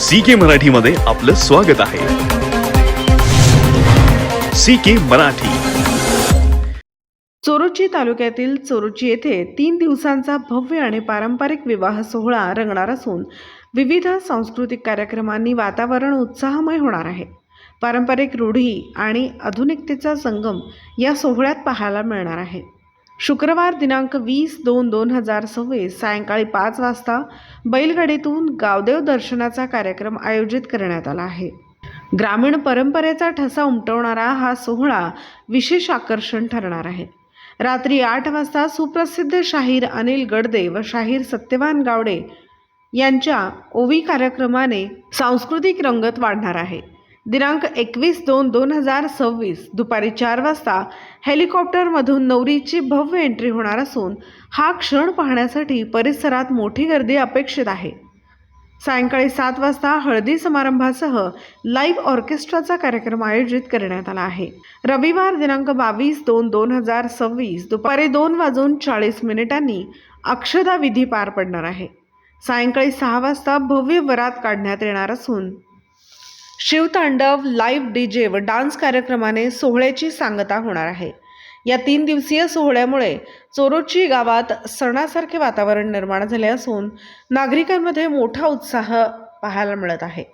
CK मराठीमध्ये आपलं स्वागत आहे। CK मराठी। चोरुची तालुक्यातील चोरुची येथे 3 दिवसांचा भव्य आणि पारंपरिक विवाह सोहळा रंगणार असून विविध सांस्कृतिक कार्यक्रमांनी वातावरण उत्साहमय होणार आहे। पारंपरिक रूढी आणि आधुनिकतेचा संगम या सोहळ्यात पाहायला मिळणार आहे। शुक्रवार दिनांक 20/2/2026 सायंकाळी 5 वाजता बैलगाडीतून गावदेव दर्शनाचा कार्यक्रम आयोजित करण्यात आला आहे। ग्रामीण परंपरेचा ठसा उमटवणारा हा सोहळा विशेष आकर्षण ठरणार आहे। रात्री 8 वाजता सुप्रसिद्ध शाहीर अनिल गडदे व शाहीर सत्यवान गावडे यांच्या ओवी कार्यक्रमाने सांस्कृतिक रंगत वाढणार आहे। दिनांक 21/2/2026 दुपारी 4 वाजता हेलिकॉप्टरमधून नवरीची भव्य एंट्री होणार असून हा क्षण पाहण्यासाठी परिसरात मोठी गर्दी अपेक्षित आहे। सायंकाळी 7 वाजता हळदी समारंभासह लाईव्ह ऑर्केस्ट्राचा कार्यक्रम आयोजित करण्यात आला आहे। रविवार दिनांक 22/2/2026 दुपारी 2:40 अक्षदा विधी पार पडणार आहे। सायंकाळी 6 वाजता भव्य वरात काढण्यात येणार असून शिवतांडव, लाईव्ह DJ व डान्स कार्यक्रमाने सोहळ्याची सांगता होणार आहे। या 3 दिवसीय सोहळ्यामुळे चोरुची गावात सणासारखे वातावरण निर्माण झाले असून नागरिकांमध्ये मोठा उत्साह पाहायला मिळत आहे।